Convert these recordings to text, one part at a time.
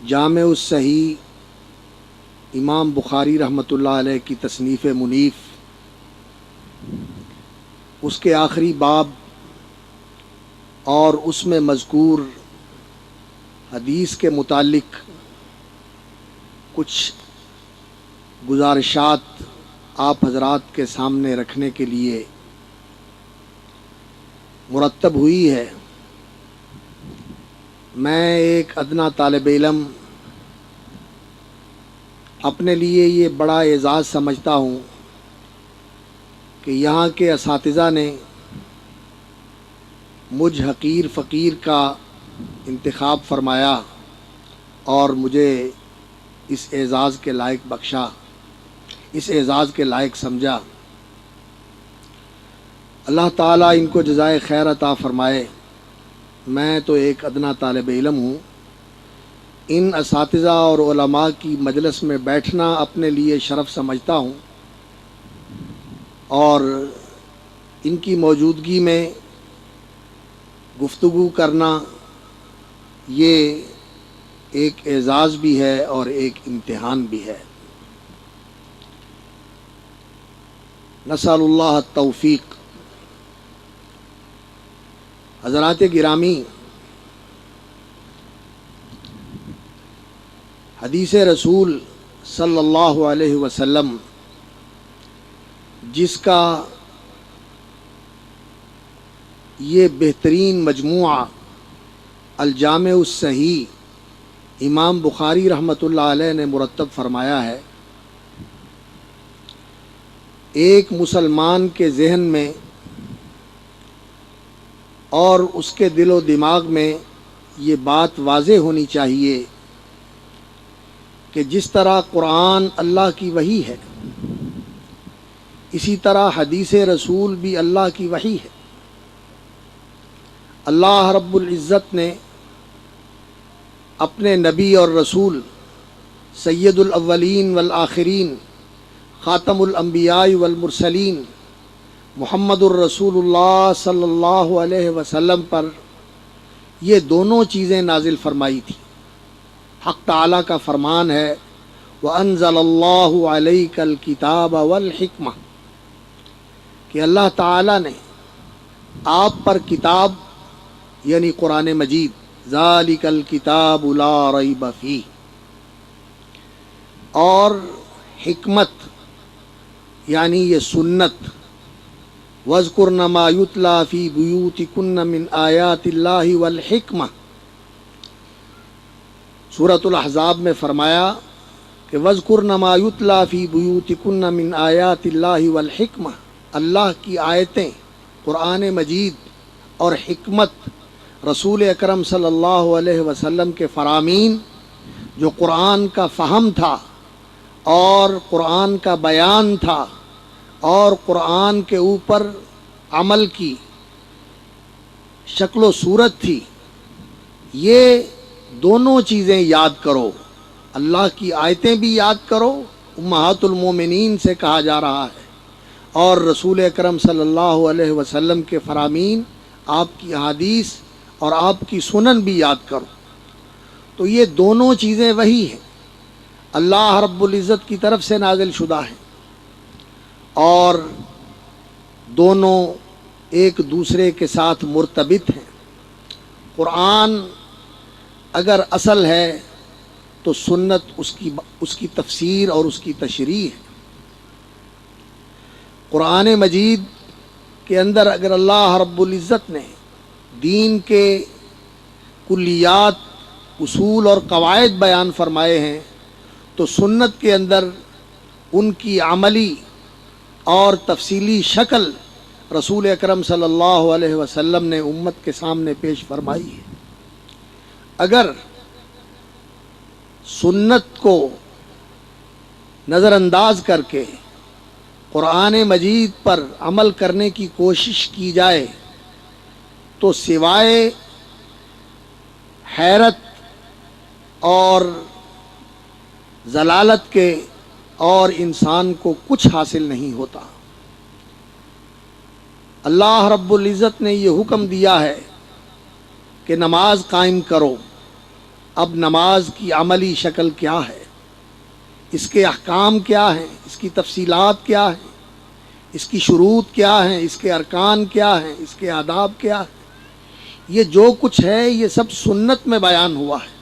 جامع الصحیح امام بخاری رحمۃ اللہ علیہ کی تصنیف منیف، اس کے آخری باب اور اس میں مذکور حدیث کے متعلق کچھ گزارشات آپ حضرات کے سامنے رکھنے کے لیے مرتب ہوئی ہے۔ میں ایک ادنا طالب علم اپنے لیے یہ بڑا اعزاز سمجھتا ہوں کہ یہاں کے اساتذہ نے مجھ حقیر فقیر کا انتخاب فرمایا اور مجھے اس اعزاز کے لائق بخشا، اس اعزاز کے لائق سمجھا۔ اللہ تعالیٰ ان کو جزائے خیر عطا فرمائے۔ میں تو ایک ادنا طالب علم ہوں، ان اساتذہ اور علماء کی مجلس میں بیٹھنا اپنے لیے شرف سمجھتا ہوں، اور ان کی موجودگی میں گفتگو کرنا یہ ایک اعزاز بھی ہے اور ایک امتحان بھی ہے۔ نسأل اللہ التوفیق۔ حضرات گرامی، حدیث رسول صلی اللہ علیہ وسلم جس کا یہ بہترین مجموعہ الجامع الصحیح امام بخاری رحمۃ اللہ علیہ نے مرتب فرمایا ہے، ایک مسلمان کے ذہن میں اور اس کے دل و دماغ میں یہ بات واضح ہونی چاہیے کہ جس طرح قرآن اللہ کی وحی ہے، اسی طرح حدیث رسول بھی اللہ کی وحی ہے۔ اللہ رب العزت نے اپنے نبی اور رسول سید الاولین والآخرین خاتم الانبیاء والمرسلین محمد الرسول اللہ صلی اللہ علیہ وسلم پر یہ دونوں چیزیں نازل فرمائی تھی۔ حق تعالیٰ کا فرمان ہے وَأَنزَلَ اللَّهُ عَلَيْكَ الْكِتَابَ وَالْحِكْمَةَ، کہ اللہ تعالیٰ نے آپ پر کتاب یعنی قرآن مجید، ذَلِكَ الْكِتَابُ لَا رَيْبَ فِيهِ، اور حکمت یعنی یہ سنت، وَاذْكُرْنَ مَا يُتْلَى فِي بُيُوتِكُنَّ مِنْ آيَاتِ اللَّهِ وَالْحِكْمَةِ۔ سورۃ الاحزاب میں فرمایا کہ وَاذْكُرْنَ مَا يُتْلَى فِي بُيُوتِكُنَّ مِنْ آيَاتِ اللَّهِ وَالْحِكْمَةِ، اللہ کی آیتیں، قرآن مجید اور حکمت، رسول اکرم صلی اللہ علیہ وسلم کے فرامین جو قرآن کا فہم تھا اور قرآن کا بیان تھا اور قرآن کے اوپر عمل کی شکل و صورت تھی، یہ دونوں چیزیں یاد کرو۔ اللہ کی آیتیں بھی یاد کرو، امہات المومنین سے کہا جا رہا ہے، اور رسول اکرم صلی اللہ علیہ وسلم کے فرامین، آپ کی احادیث اور آپ کی سنن بھی یاد کرو۔ تو یہ دونوں چیزیں وہی ہیں، اللہ رب العزت کی طرف سے نازل شدہ ہیں، اور دونوں ایک دوسرے کے ساتھ مرتبط ہیں۔ قرآن اگر اصل ہے تو سنت اس کی تفسیر اور اس کی تشریح ہے۔ قرآن مجید کے اندر اگر اللہ رب العزت نے دین کے کلیات، اصول اور قواعد بیان فرمائے ہیں، تو سنت کے اندر ان کی عملی اور تفصیلی شکل رسول اکرم صلی اللہ علیہ وسلم نے امت کے سامنے پیش فرمائی ہے۔ اگر سنت کو نظر انداز کر کے قرآن مجید پر عمل کرنے کی کوشش کی جائے تو سوائے حیرت اور ضلالت کے اور انسان کو کچھ حاصل نہیں ہوتا۔ اللہ رب العزت نے یہ حکم دیا ہے کہ نماز قائم کرو، اب نماز کی عملی شکل کیا ہے، اس کے احکام کیا ہیں، اس کی تفصیلات کیا ہیں، اس کی شروط کیا ہیں، اس کے ارکان کیا ہیں، اس کے آداب کیا ہیں، یہ جو کچھ ہے یہ سب سنت میں بیان ہوا ہے۔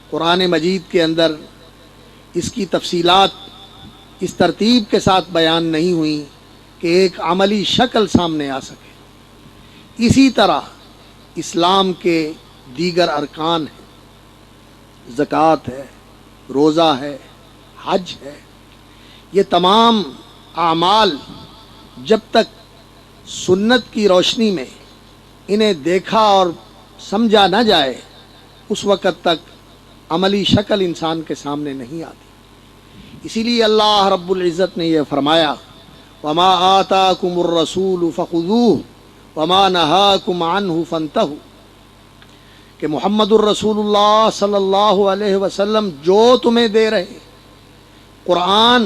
قرآن مجید کے اندر اس کی تفصیلات اس ترتیب کے ساتھ بیان نہیں ہوئیں کہ ایک عملی شکل سامنے آ سکے۔ اسی طرح اسلام کے دیگر ارکان ہیں، زکوٰۃ ہے، روزہ ہے، حج ہے، یہ تمام اعمال جب تک سنت کی روشنی میں انہیں دیکھا اور سمجھا نہ جائے اس وقت تک عملی شکل انسان کے سامنے نہیں آتی۔ اسی لیے اللہ رب العزت نے یہ فرمایا وما آتاکم الرسول فخذوہ وما نہاکم عنہ فانتہوا، کہ محمد الرسول اللہ صلی اللہ علیہ وسلم جو تمہیں دے رہے، قرآن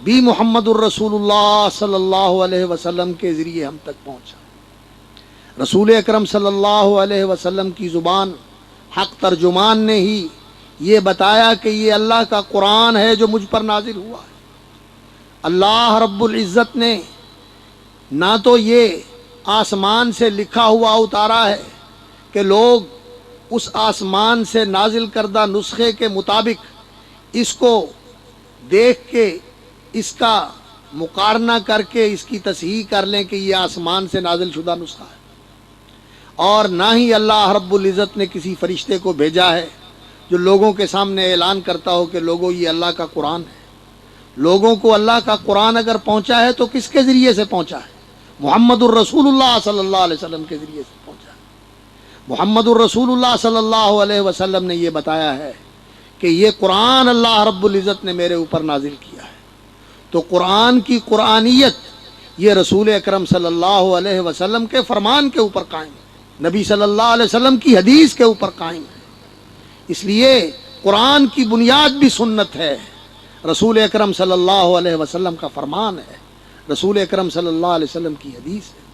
بھی محمد الرسول اللہ صلی اللہ علیہ وسلم کے ذریعے ہم تک پہنچا۔ رسول اکرم صلی اللہ علیہ وسلم کی زبان حق ترجمان نے ہی یہ بتایا کہ یہ اللہ کا قرآن ہے جو مجھ پر نازل ہوا ہے۔ اللہ رب العزت نے نہ تو یہ آسمان سے لکھا ہوا اتارا ہے کہ لوگ اس آسمان سے نازل کردہ نسخے کے مطابق اس کو دیکھ کے اس کا مقارنہ کر کے اس کی تصحیح کر لیں کہ یہ آسمان سے نازل شدہ نسخہ ہے، اور نہ ہی اللہ رب العزت نے کسی فرشتے کو بھیجا ہے جو لوگوں کے سامنے اعلان کرتا ہو کہ لوگوں یہ اللہ کا قرآن ہے۔ لوگوں کو اللہ کا قرآن اگر پہنچا ہے تو کس کے ذریعے سے پہنچا ہے؟ محمد الرسول اللہ صلی اللہ علیہ وسلم کے ذریعے سے پہنچا ہے۔ محمد الرسول اللہ صلی اللہ علیہ وسلم نے یہ بتایا ہے کہ یہ قرآن اللہ رب العزت نے میرے اوپر نازل کیا ہے۔ تو قرآن کی قرآنیت یہ رسول اکرم صلی اللہ علیہ وسلم کے فرمان کے اوپر قائم ہے، نبی صلی اللہ علیہ وسلم کی حدیث کے اوپر قائم ہے۔ اس لیے قرآن کی بنیاد بھی سنت ہے، رسول اکرم صلی اللہ علیہ وسلم کا فرمان ہے، رسول اکرم صلی اللہ علیہ وسلم کی حدیث ہے۔